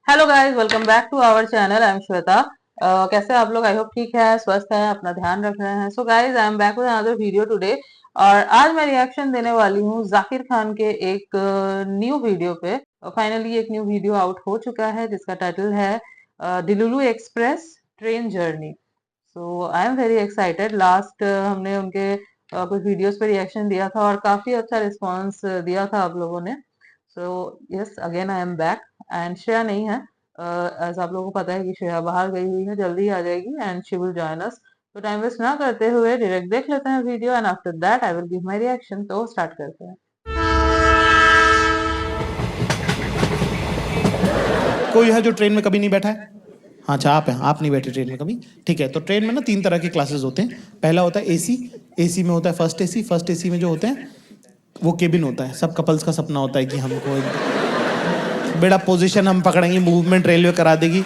Hello guys, welcome back to our channel. I am Shweta. कैसे आप लोग? आई होप ठीक है, स्वस्थ है, अपना ध्यान रख रहे हैं। So guys, I am back with another video today. और आज मैं रिएक्शन देने वाली हूँ जाकिर खान के एक न्यू वीडियो पे। फाइनली एक न्यू वीडियो आउट हो चुका है जिसका टाइटल है delulu express train journey. So I am very excited. Last हमने उनके कुछ वीडियोस पे रिएक्शन दिया था और काफी अच्छा रिस्पॉन्स दिया था आप लोगों ने। So yes, again I am back. And Shreya नहीं है, एज आप लोगों को पता है कि श्रेया बाहर गई हुई है, जल्दी ही आ जाएगी and she will join us. तो टाइम वेस्ट ना करते हुए डायरेक्ट देख लेते हैं video and after that I will give my reaction. तो स्टार्ट करते हैं। कोई है जो ट्रेन में कभी नहीं बैठा है? हाँ, अच्छा आप हैं, आप नहीं बैठे ट्रेन में कभी। ठीक है, तो ट्रेन में ना 3 तरह के क्लासेस होते हैं। पहला होता है एसी। एसी में होता है फर्स्ट एसी। फर्स्ट एसी में जो होते हैं वो केबिन होता है। सब कपल्स का सपना होता है कि हमको बेटा पोजीशन हम पकड़ेंगे, मूवमेंट रेलवे करा देगी।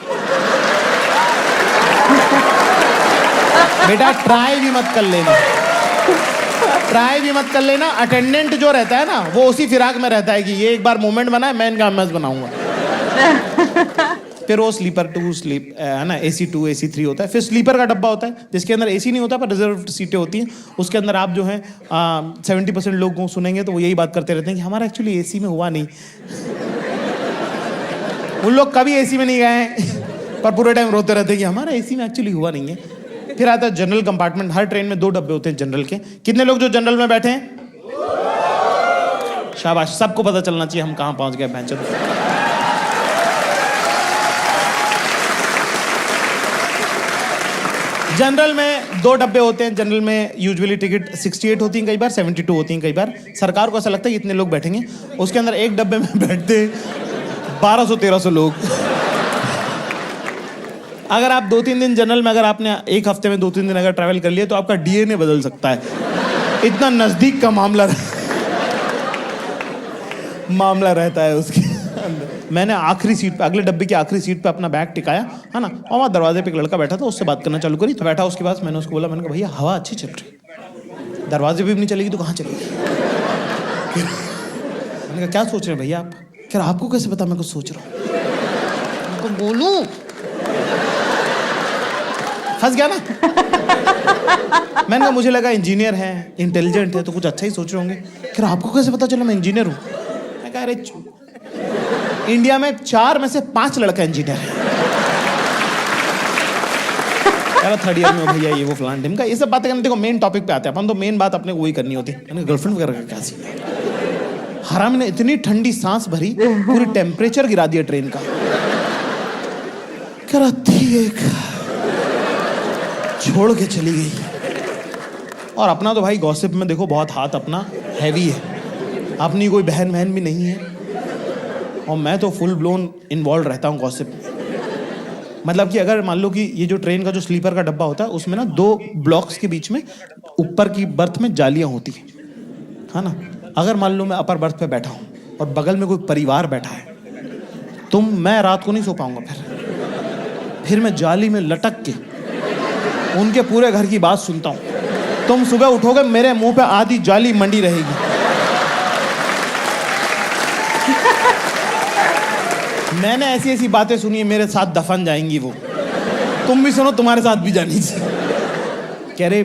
बेटा ट्राई भी मत कर लेना, ट्राई भी मत कर लेना। अटेंडेंट जो रहता है ना वो उसी फिराक में रहता है कि ये एक बार मूवमेंट बना है, मैं इनका एमएस बनाऊंगा। फिर वो स्लीपर टू स्लीप है ना, एसी 2 एसी 3 होता है। फिर स्लीपर का डब्बा होता है जिसके अंदर एसी नहीं होता पर रिजर्व सीटें होती हैं। उसके अंदर आप जो है 70% लोग को सुनेंगे तो वो यही बात करते रहते हैं कि हमारा एक्चुअली एसी में हुआ नहीं। उन लोग कभी एसी में नहीं गए हैं पर पूरे टाइम रोते रहते हैं कि हमारा एसी में एक्चुअली हुआ नहीं है। फिर आता है जनरल कंपार्टमेंट। हर ट्रेन में 2 डब्बे होते हैं जनरल के। कितने लोग जो जनरल में बैठे हैं? शाबाश, सबको पता चलना चाहिए हम कहाँ पहुंच गए बेंचर। जनरल में 2 डब्बे होते हैं। जनरल में यूजुअली टिकट 68 होती है, कई बार 72 होती हैं। कई बार सरकार को ऐसा लगता है कि इतने लोग बैठेंगे। उसके अंदर एक डब्बे में बैठते 1200-1300 लोग। अगर आप 2-3 दिन जनरल में, अगर आपने एक हफ्ते में 2-3 दिन अगर ट्रैवल कर लिया तो आपका डीएनए बदल सकता है। इतना नजदीक का मामला रहता है उसके अंदर। मैंने आखिरी सीट पे, अगले डब्बे की आखिरी सीट पे अपना बैग टिकाया है ना, और वहाँ दरवाजे पे एक लड़का बैठा था, उससे बात करना चालू करी। तो बैठा उसके पास, मैंने उसको बोला, मैंने कहा भैया हवा अच्छी चल रही, दरवाजे पे भी नहीं चलेगी तो कहाँ चलेगी? मैंने कहा क्या सोच रहे हैं भैया आप? कह रहा आपको कैसे पता मैं कुछ सोच रहा हूँ? तो बोलूं फंस गया ना। मैंने कहा मुझे लगा इंजीनियर है, इंटेलिजेंट है तो कुछ अच्छा ही सोच रहे होंगे। कह रहा आपको कैसे पता चला मैं इंजीनियर हूँ? मैं कहा अरे इंडिया में 4 में से 5 लड़का इंजीनियर है। यार 3rd ईयर में हो भैया, ये वो फलान ढिम का, ये सब बातें करने। देखो मेन टॉपिक पे आते हैं अपन, तो मेन बात अपने को वही करनी होती है। गर्लफ्रेंड वगैरह का क्या सीन है? हराम ने इतनी ठंडी सांस भरी, पूरी टेम्परेचर गिरा दिया ट्रेन का। कह रहा थी एक छोड़ के चली गई। और अपना तो भाई गॉसिप में देखो बहुत हाथ अपना हैवी है। अपनी कोई बहन भी नहीं है और मैं तो फुल ब्लोन इन्वॉल्व रहता हूँ गॉसिप में। मतलब कि अगर मान लो कि ये जो ट्रेन का जो स्लीपर का डब्बा होता है उसमें ना 2 ब्लॉक्स के बीच में ऊपर की बर्थ में जालियां होती है ना। अगर मान लो मैं अपर बर्थ पे बैठा हूँ और बगल में कोई परिवार बैठा है तो मैं रात को नहीं सो पाऊंगा। फिर मैं जाली में लटक के उनके पूरे घर की बात सुनता हूँ। तुम सुबह उठोगे मेरे मुंह पे आधी जाली मंडी रहेगी। मैंने ऐसी ऐसी बातें सुनी है, मेरे साथ दफन जाएंगी वो। तुम भी सुनो, तुम्हारे साथ भी जानी चाहिए। कह रहे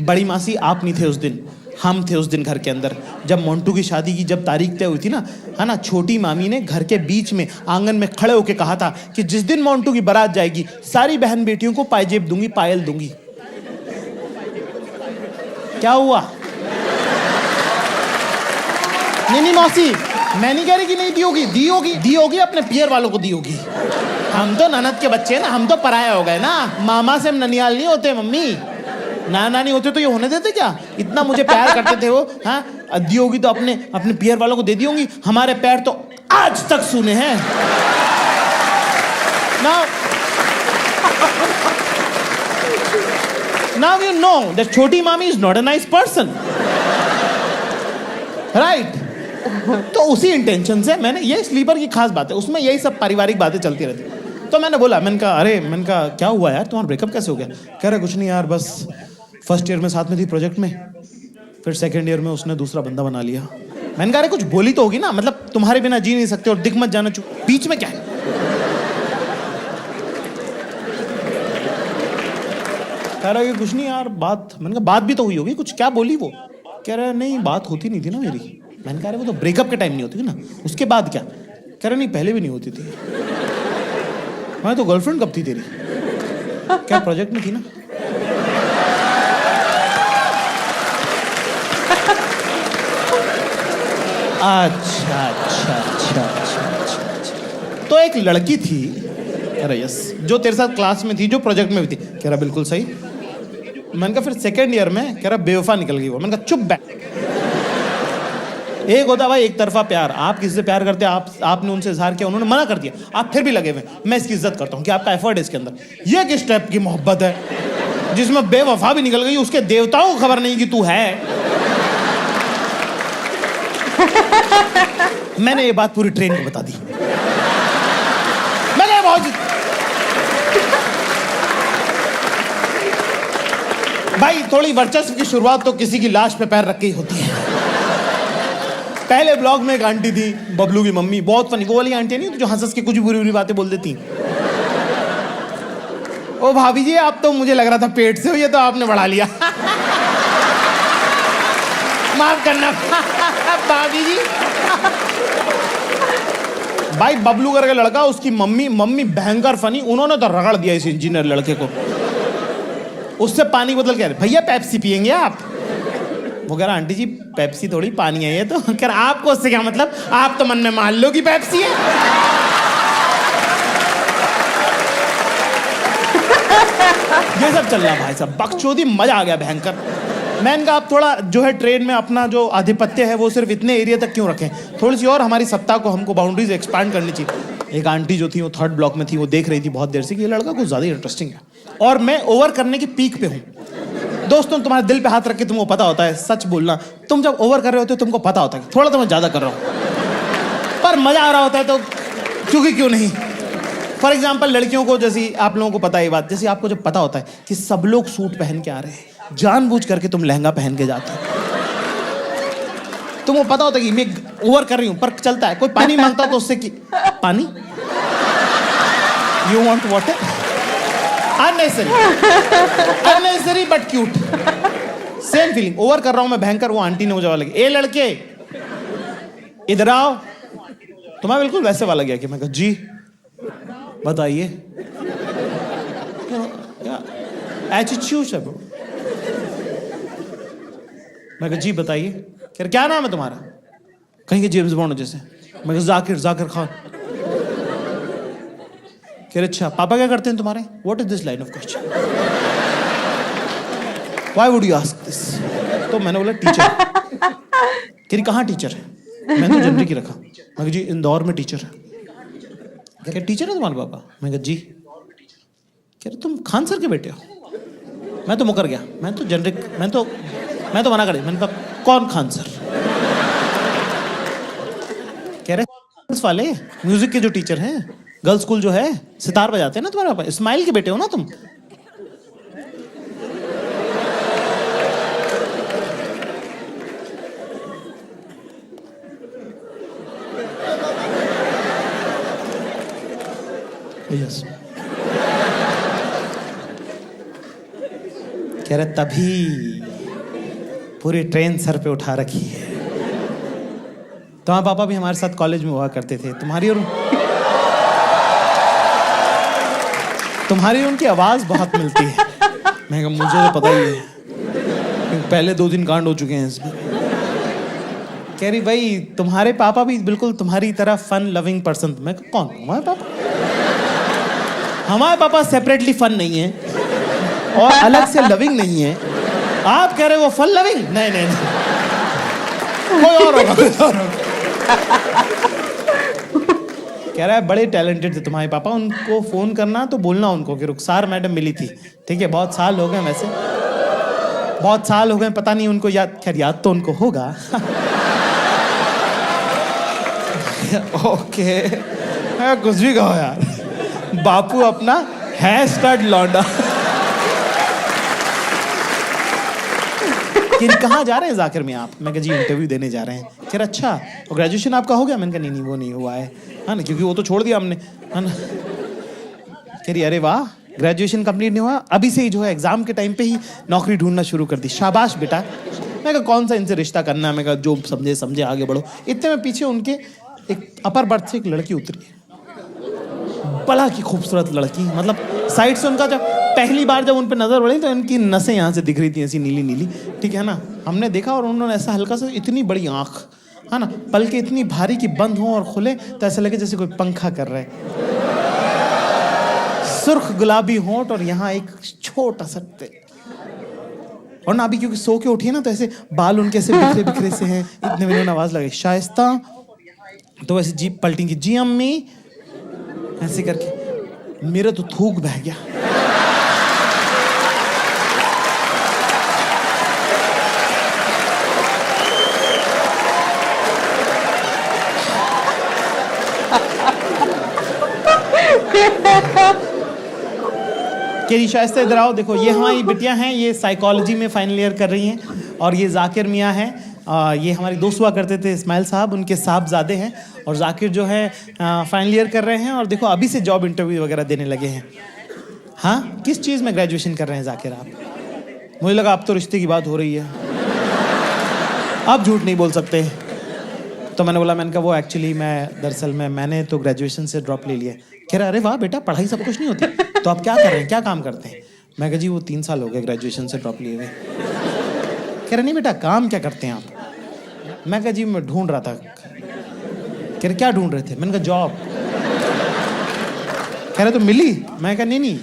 बड़ी मासी आप नहीं थे उस दिन, हम थे उस दिन घर के अंदर। जब मोंटू की शादी की जब तारीख तय हुई थी ना, है ना, छोटी मामी ने घर के बीच में आंगन में खड़े होके कहा था कि जिस दिन मोंटू की बारात जाएगी सारी बहन बेटियों को पायजेब दूंगी, पायल दूंगी। क्या हुआ? नहीं मौसी, मैं नहीं कह रही कि नहीं दी होगी अपने पियर वालों को दी होगी। हम तो ननद के बच्चे हैं ना, हम तो पराया हो गए ना। मामा से हम ननियाल नहीं होते मम्मी। नाना नहीं होते तो ये होने देते क्या? इतना मुझे प्यार करते थे वो। हाँ, दी होगी तो अपने पियर वालों को दे दी होंगी। हमारे पैर तो आज तक सूने हैं ना। Now you know that छोटी मामी is not a nice person, right? तो उसी इंटेंशन से मैंने, ये स्लीपर की खास बात है, उसमें यही सब पारिवारिक बातें चलती रहती। तो मैंने बोला, मैंने कहा क्या हुआ यार, तुम्हारा ब्रेकअप कैसे हो गया? कह रहा कुछ नहीं यार, बस फर्स्ट ईयर में साथ में थी प्रोजेक्ट में, फिर सेकंड ईयर में उसने दूसरा बंदा बना लिया। मैंने कहा अरे कुछ बोली तो होगी ना, मतलब तुम्हारे बिना जी नहीं सकते और दिख मत जाना, बीच में क्या है? कह रहा है कि कुछ नहीं यार बात, मैंने कहा बात भी तो हुई होगी कुछ, क्या बोली वो? कह रहा है नहीं बात होती नहीं थी ना मेरी। मैंने कहा वो तो ब्रेकअप के टाइम नहीं होती थी ना, उसके बाद क्या? कह रहा नहीं पहले भी नहीं होती थी। मैं तो गर्लफ्रेंड कब थी तेरी? क्या प्रोजेक्ट में थी ना? अच्छा अच्छा अच्छा अच्छा अच्छा। तो एक लड़की थी, कह रहा यस, जो तेरे साथ क्लास में थी, जो प्रोजेक्ट में भी थी। कह रहा बिल्कुल सही। मैंने कहा फिर सेकेंड ईयर में? कह रहा बेवफा निकल गई वो। मैंने कहा चुप बैठ। एक होता भाई एक तरफा प्यार, आप किसी से प्यार करते हैं, आपने उनसे इजहार किया, उन्होंने मना कर दिया, आप फिर भी लगे हुए। मैं इसकी इज्जत करता हूँ कि आपका एफर्ट है इसके अंदर। ये किस टाइप की मोहब्बत है जिसमें बेवफा भी निकल गई, उसके देवताओं को खबर नहीं कि तू है। मैंने ये बात पूरी ट्रेन को बता दी। मैंने बहुत भाई थोड़ी वर्चस्व की शुरुआत तो किसी की लाश पे पैर रख के ही होती है। पहले ब्लॉग में एक आंटी थी, बबलू की मम्मी, बहुत फनी, वो वाली आंटी नहीं जो हंस के कुछ भी बुरी बुरी बातें बोल देती। ओ भाभी जी आप तो, मुझे लग रहा था पेट से हो, ये तो आपने बढ़ा लिया। माफ करना भाभी जी। भाई बबलू करके लड़का, उसकी मम्मी भयंकर फनी, उन्होंने तो रगड़ दिया इस इंजीनियर लड़के को। उससे पानी बोतल कह रहे भैया पेप्सी पियेंगे आप? वो कह रहा आंटी जी पेप्सी थोड़ी पानी है ये तो। कह रहा आपको उससे क्या मतलब, आप तो मन में मान लो कि पेप्सी है। ये सब चल रहा भाई साहब, बकचोदी, मजा आ गया भयंकर। मैंने कहा आप थोड़ा जो है ट्रेन में अपना जो आधिपत्य है वो सिर्फ इतने एरिया तक क्यों रखें, थोड़ी सी और हमारी सत्ता को, हमको बाउंड्रीज एक्सपांड करनी चाहिए। एक आंटी जो थी वो थर्ड ब्लॉक में थी, वो देख रही थी बहुत देर से कि ये लड़का कुछ ज्यादा इंटरेस्टिंग है, और मैं ओवर करने की पीक पे हूँ। दोस्तों तुम्हारे दिल पे हाथ रख के तुमको पता होता है, सच बोलना, तुम जब ओवर कर रहे होते हो तुमको पता होता है थोड़ा तो मैं ज्यादा कर रहा हूँ, पर मजा आ रहा होता है तो क्योंकि क्यों नहीं। फॉर एग्जाम्पल लड़कियों को, जैसी आप लोगों को पता है ये बात, जैसे आपको जब पता होता है कि सब लोग सूट पहन के आ रहे हैं, जानबूझ करके तुम लहंगा पहन के जाते हो। तुमको पता होता है कि मैं ओवर कर रही हूं, पर चलता है। कोई पानी मांगता तो उससे कि पानी, you want water, unnecessary but cute. Same feeling, over कर रहा हूं मैं भयंकर। वो आंटी ने मुझे वाला ए लड़के इधर आओ, तुम्हारा बिल्कुल वैसे वाला गया कि मैं कहा जी बताइए, एटीट्यूड है ब्रो। मैं कहा जी बताइए। कह रहे क्या नाम है तुम्हारा? कहेंगे जेम्स बॉन्ड जैसे। मैं कहा जाकिर खान। कह रहे अच्छा पापा क्या करते हैं तुम्हारे? What is this line of question, why would you ask this? तो मैंने बोला टीचर। कह रही कहाँ टीचर है? मैंने तो जनवरी की रखा। मैं कहा जी इंदौर में टीचर है। क्या टीचर है तुम्हारे पापा? मैं कहा जी। कह रहे तुम खान सर के बेटे हो? मैं तो मुकर गया, मैं तो जनरिक, मैं तो मना कर दिया। मैंने कहा कौन खान सर? कह रहे वाले म्यूजिक के जो टीचर हैं, गर्ल्स स्कूल जो है, सितार बजाते हैं ना तुम्हारे पापा, इस्माइल के बेटे हो ना तुम? यस। कह रहे तभी पूरी ट्रेन सर पे उठा रखी है। तुम्हारे पापा भी हमारे साथ कॉलेज में हुआ करते थे। तुम्हारी उनकी आवाज बहुत मिलती है। मैं कहा मुझे तो पता ही है, पहले 2 दिन कांड हो चुके हैं इसमें। कह रही भाई तुम्हारे पापा भी बिल्कुल तुम्हारी तरह फन लविंग पर्सन। मैं कौन? हमारे पापा? हमारे पापा सेपरेटली फन नहीं है और अलग से लविंग नहीं है। आप कह रहे वो फन लविंग? नहीं नहीं, नहीं। कोई और होगा। कह रहा है बड़े टैलेंटेड थे तुम्हारे पापा, उनको फोन करना तो बोलना उनको कि रुखसार मैडम मिली थी। ठीक है, बहुत साल हो गए, वैसे बहुत साल हो गए, पता नहीं उनको याद, खैर याद तो उनको होगा। ओके कुछ भी कहो यार, बापू अपना है स्टड लौंडा। कहाँ जा रहे हैं जाकिर में आप? मैं कहा जी इंटरव्यू देने जा रहे हैं। कह रहा अच्छा, और ग्रेजुएशन आपका हो गया? मैंने कहा नहीं वो नहीं हुआ है ना, क्योंकि वो तो छोड़ दिया हमने, है ना। कह रही अरे वाह, ग्रेजुएशन कंप्लीट नहीं हुआ, अभी से ही जो है एग्जाम के टाइम पे ही नौकरी ढूंढना शुरू कर दी। शाबाश बेटा। मैं कहा कौन सा इनसे रिश्ता करना है, मैं कहा जो समझे समझे आगे बढ़ो। इतने में पीछे उनके एक अपर बर्थ से एक लड़की उतरी, बड़ा की खूबसूरत लड़की, मतलब साइड से उनका जब पहली बार जब उन पर नजर पड़ी तो इनकी नसें यहाँ से दिख रही थी ऐसी नीली नीली, ठीक है ना। हमने देखा और उन्होंने ऐसा हल्का सा, इतनी बड़ी आंख है ना, पलके इतनी भारी कि बंद हो और खुले तो ऐसा लगे जैसे कोई पंखा कर रहा है, सुर्ख गुलाबी होंठ और यहाँ एक छोटा सा और ना अभी क्योंकि सो के उठी है ना तो ऐसे बाल उनके ऐसे बिखरे बिखरे से हैं। इतने में उन्होंने आवाज लगाई शाइस्ता, तो वैसे जीप पलटेंगी जी अम्मी ऐसे करके, मेरा तो थूक बह गया। कह रही शाइस्ता इधर आओ, देखो ये हमारी बिटियां हैं, ये साइकोलॉजी में फाइनल ईयर कर रही हैं, और ये जाकिर मियाँ हैं, ये हमारे दोस्त हुआ करते थे इस्माइल साहब, उनके साहबजादे हैं, और जाकिर जो है फाइनल ईयर कर रहे हैं, और देखो अभी से जॉब इंटरव्यू वगैरह देने लगे हैं। हाँ, किस चीज़ में ग्रेजुएशन कर रहे हैं जाकिर आप? मुझे लगा अब तो रिश्ते की बात हो रही है, आप झूठ नहीं बोल सकते। तो मैंने बोला, मैंने कहा वो एक्चुअली मैं दरअसल मैंने तो ग्रेजुएशन से ड्रॉप ले लिया। कह रहा अरे वाह बेटा, पढ़ाई सब कुछ नहीं होती, तो आप क्या कर रहे हैं, क्या काम करते हैं? मैं कहा जी वो 3 साल हो गए ग्रेजुएशन से ड्रॉप लिए हुए। कह रहे नहीं बेटा, काम क्या करते हैं आप? मैं कहा जी मैं ढूंढ रहा था। कह रहे क्या ढूंढ रहे थे? मैंने कहा जॉब। कह रहे तो मिली? मैं कहा नहीं नहीं,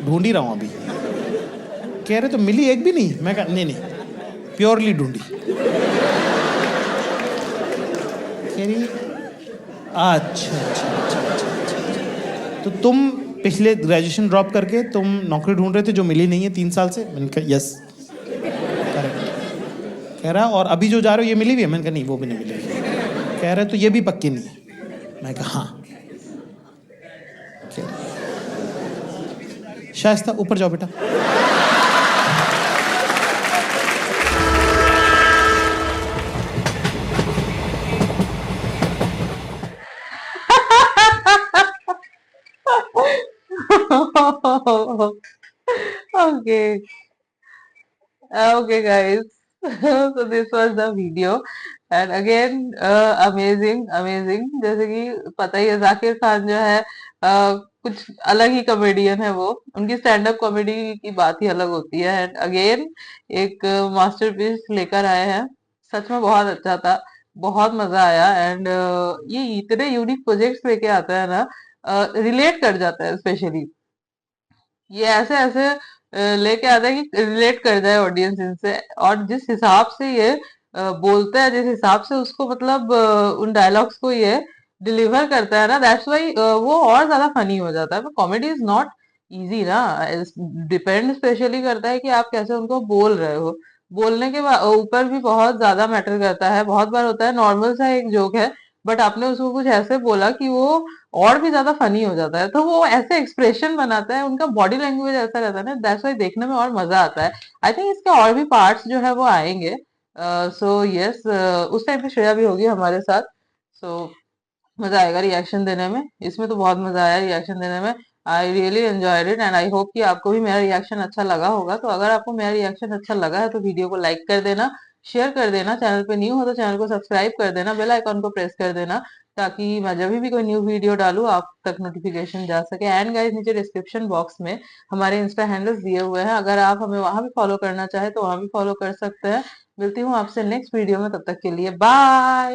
ढूंढ ही रहा हूँ अभी। कह रहे तो मिली एक भी नहीं? मैं कहा नहीं नहीं, प्योरली ढूंढी। कह रही अच्छा अच्छा अच्छा अच्छा, तो तुम पिछले ग्रेजुएशन ड्रॉप करके तुम नौकरी ढूंढ रहे थे जो मिली नहीं है 3 साल से? मैंने कहा यस। कह रहा और अभी जो जा रहे हो ये मिली हुई है? मैंने कहा नहीं वो भी नहीं मिली। कह रहे तो ये भी पक्की नहीं है? मैं कहा हाँ। शाइस्ता ऊपर जाओ बेटा। Okay. Okay, guys. So this was the video, and again amazing, amazing. जैसे कि पता ही है जाकिर खान जो है कुछ अलग ही कॉमेडियन है वो, उनकी स्टैंड अप कॉमेडी की बात ही अलग होती है। एंड अगेन एक मास्टरपीस लेकर आए हैं, सच में बहुत अच्छा था, बहुत मजा आया। एंड ये इतने यूनिक प्रोजेक्ट्स लेके आता है ना, रिलेट कर जाता है स्पेशली, ये ऐसे ऐसे लेके आता है कि रिलेट कर जाए ऑडियंस इनसे। और जिस हिसाब से ये बोलता है, जिस हिसाब से उसको मतलब उन डायलॉग्स को ये डिलीवर करता है ना, दैट्स वाई वो और ज्यादा फनी हो जाता है। कॉमेडी इज नॉट इजी ना, डिपेंड स्पेशली करता है कि आप कैसे उनको बोल रहे हो। बोलने के ऊपर भी बहुत ज्यादा मैटर करता है। बहुत बार होता है नॉर्मल सा एक जोक है, बट आपने उसको कुछ ऐसे बोला कि वो और भी ज्यादा फनी हो जाता है। तो वो ऐसे एक्सप्रेशन बनाता है, उनका बॉडी लैंग्वेज ऐसा रहता है ना, दैट्स व्हाई देखने में और मजा आता है। आई थिंक इसके और भी पार्ट्स जो है वो आएंगे। सो यस, उस टाइम पे श्रेया भी होगी हमारे साथ। सो मजा आएगा रिएक्शन देने में, इसमें तो बहुत मजा आया रिएक्शन देने में। I really enjoyed it, and I hope कि आपको भी मेरा रिएक्शन अच्छा लगा होगा। तो अगर आपको मेरा रिएक्शन अच्छा लगा है तो वीडियो को लाइक कर देना, शेयर कर देना, चैनल पे न्यू हो तो चैनल को सब्सक्राइब कर देना, बेल आइकॉन को प्रेस कर देना, ताकि मैं जब भी कोई न्यू वीडियो डालूं आप तक नोटिफिकेशन जा सके। एंड गाइस, नीचे डिस्क्रिप्शन बॉक्स में हमारे इंस्टा हैंडल्स दिए हुए हैं, अगर आप हमें वहां भी फॉलो करना चाहे तो वहां भी फॉलो कर सकते हैं। मिलती हूँ आपसे नेक्स्ट वीडियो में, तब तक के लिए बाय।